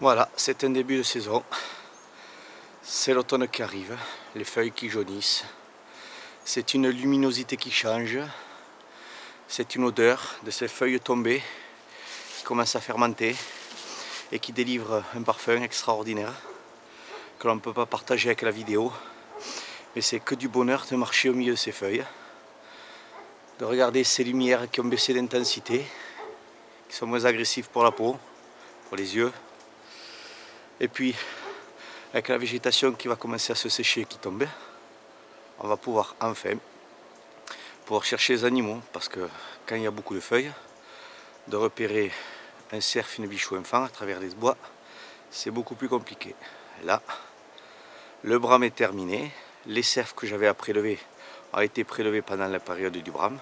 Voilà, c'est un début de saison. C'est l'automne qui arrive, les feuilles qui jaunissent. C'est une luminosité qui change. C'est une odeur de ces feuilles tombées qui commencent à fermenter et qui délivrent un parfum extraordinaire que l'on ne peut pas partager avec la vidéo. Mais c'est que du bonheur de marcher au milieu de ces feuilles, de regarder ces lumières qui ont baissé d'intensité, qui sont moins agressives pour la peau, pour les yeux. Et puis, avec la végétation qui va commencer à se sécher et qui tombe, on va pouvoir enfin chercher les animaux, parce que quand il y a beaucoup de feuilles, de repérer un cerf, une biche ou un faon à travers les bois, c'est beaucoup plus compliqué. Là, le brame est terminé, les cerfs que j'avais à prélever ont été prélevés pendant la période du brame.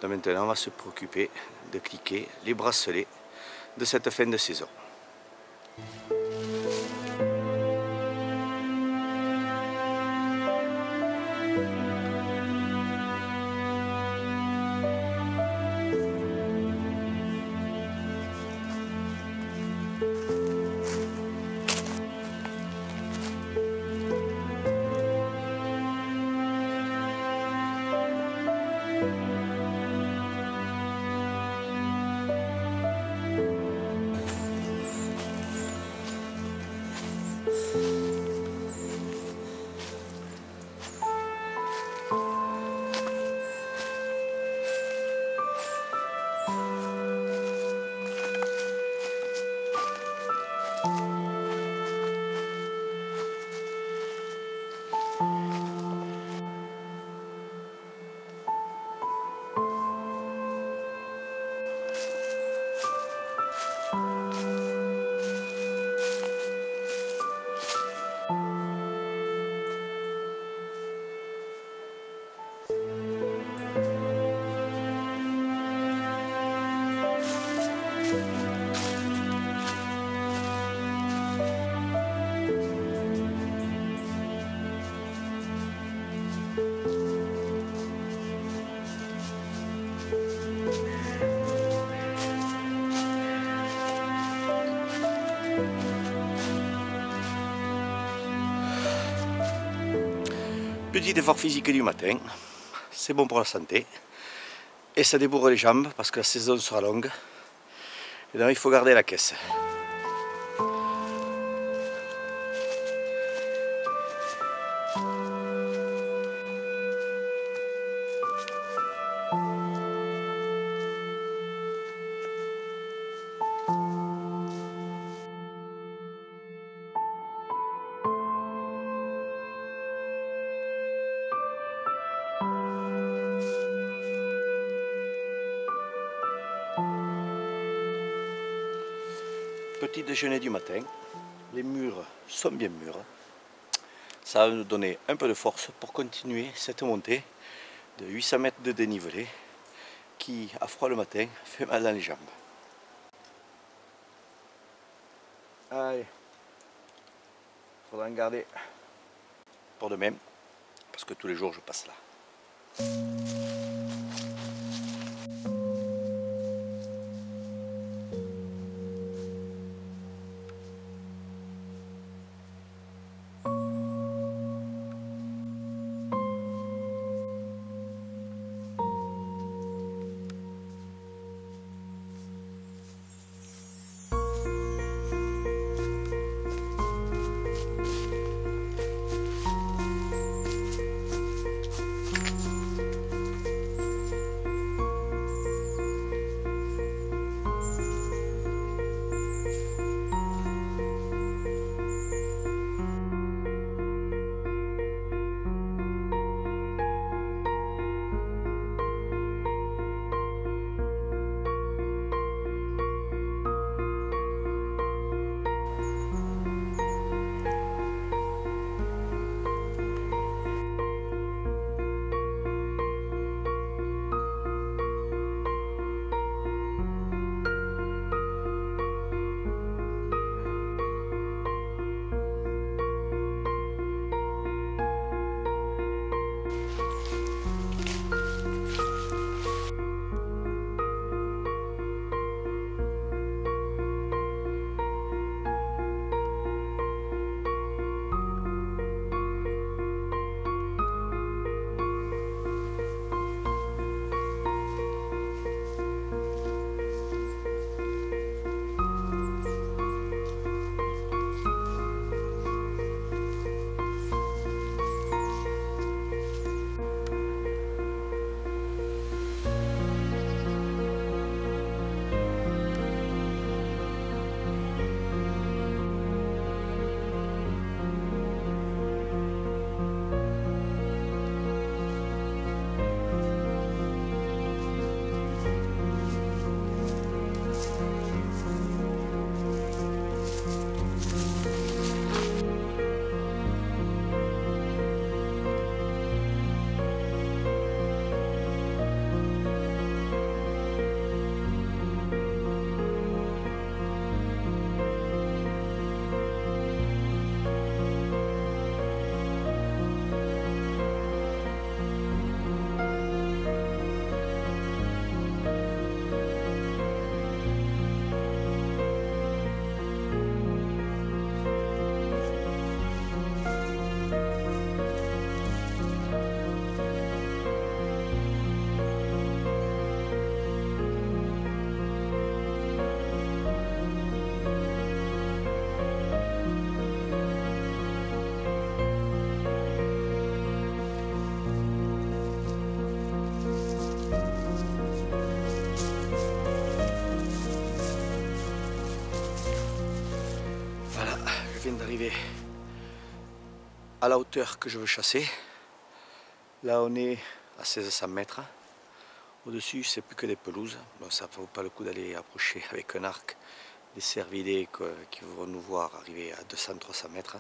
Donc maintenant, on va se préoccuper de cliquer les bracelets de cette fin de saison. Petit effort physique du matin, c'est bon pour la santé et ça débourre les jambes parce que la saison sera longue et donc il faut garder la caisse. Petit déjeuner du matin, les murs sont bien mûrs. Ça va nous donner un peu de force pour continuer cette montée de 800 mètres de dénivelé qui, à froid le matin, fait mal dans les jambes. Allez, faudra en garder pour demain, parce que tous les jours je passe là. viens d'arriver à la hauteur que je veux chasser. Là on est à 1600 mètres. Au-dessus c'est plus que des pelouses. Bon, ça ne vaut pas le coup d'aller approcher avec un arc des cervidés qui vont nous voir arriver à 200-300 mètres.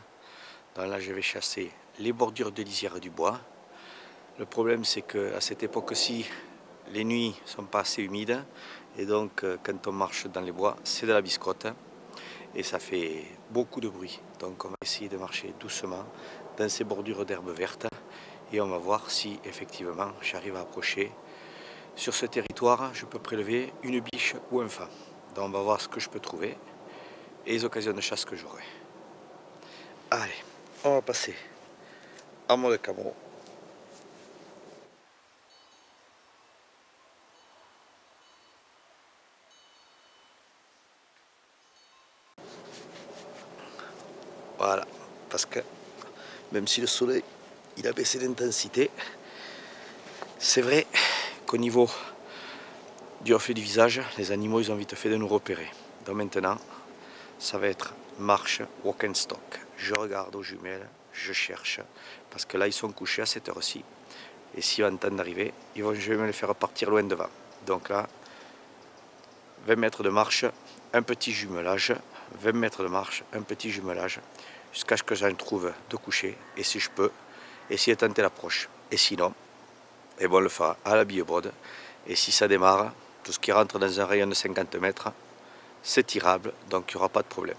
Donc là je vais chasser les bordures de lisière du bois. Le problème c'est qu'à cette époque-ci, les nuits ne sont pas assez humides et donc quand on marche dans les bois, c'est de la biscotte et ça fait beaucoup de bruit. Donc on va essayer de marcher doucement dans ces bordures d'herbes vertes et on va voir si effectivement j'arrive à approcher. Sur ce territoire, je peux prélever une biche ou un fan. Donc on va voir ce que je peux trouver et les occasions de chasse que j'aurai. Allez, on va passer en mode camo. Voilà, parce que même si le soleil il a baissé d'intensité, c'est vrai qu'au niveau du reflet du visage, les animaux ils ont vite fait de nous repérer. Donc maintenant, ça va être marche, walk and stalk. Je regarde aux jumelles, je cherche, parce que là ils sont couchés à cette heure-ci. Et s'ils entendent d'arriver, je vais me les faire partir loin devant. Donc là, 20 mètres de marche, un petit jumelage, 20 mètres de marche, un petit jumelage, jusqu'à ce que j'en trouve de coucher, et si je peux, essayer de tenter l'approche. Et sinon, et bon, on le fera à la billeboard, et si ça démarre, tout ce qui rentre dans un rayon de 50 mètres, c'est tirable, donc il n'y aura pas de problème.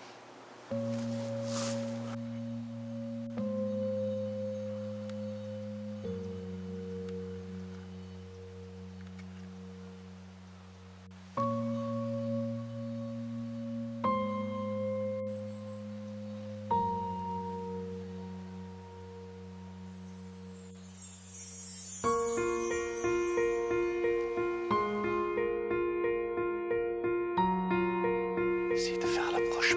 Essayer de faire l'approche.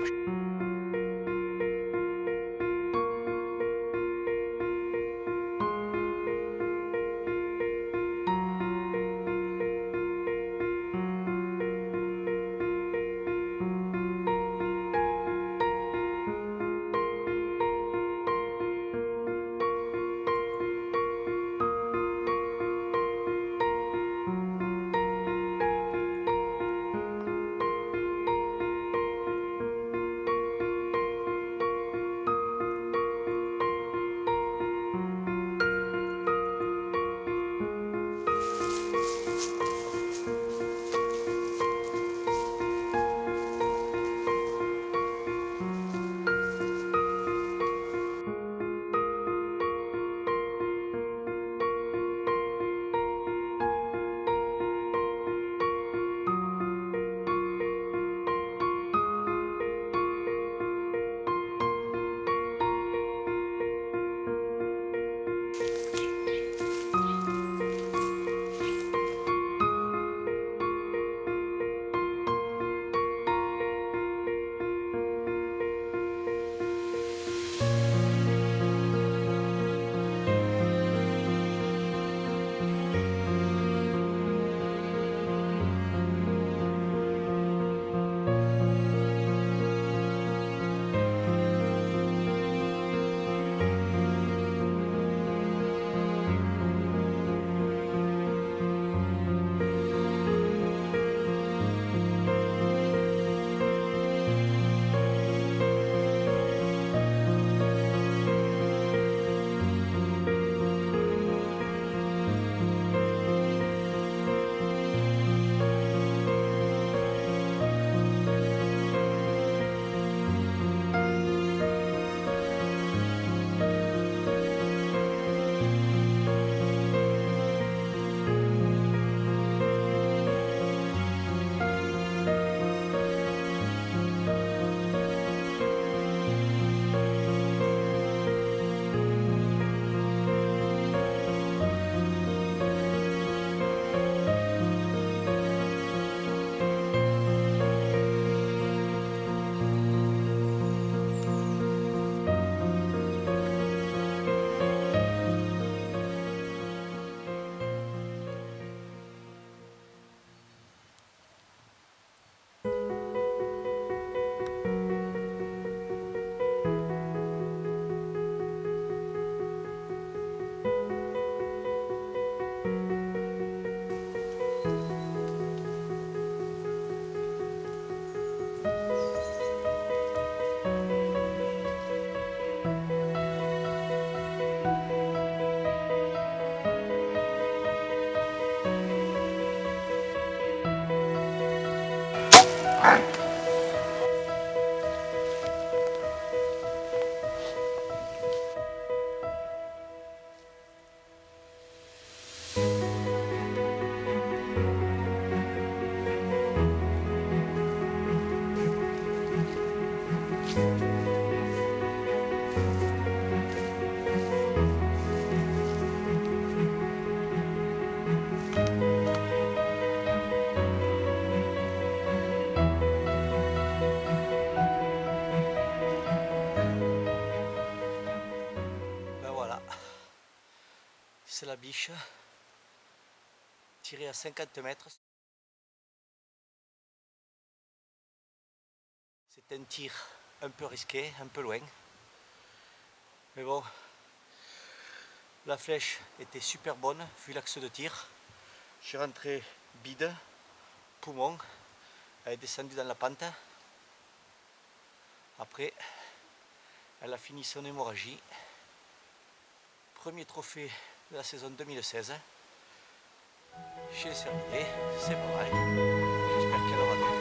Ben voilà, c'est la biche tirée à 50 mètres. C'est un tir un peu risqué, un peu loin. Mais bon, la flèche était super bonne vu l'axe de tir. Je suis rentré bide, poumon, elle est descendue dans la pente. Après, elle a fini son hémorragie. Premier trophée de la saison 2016 chez les cervidés, c'est pas mal. J'espère qu'elle aura d'autres.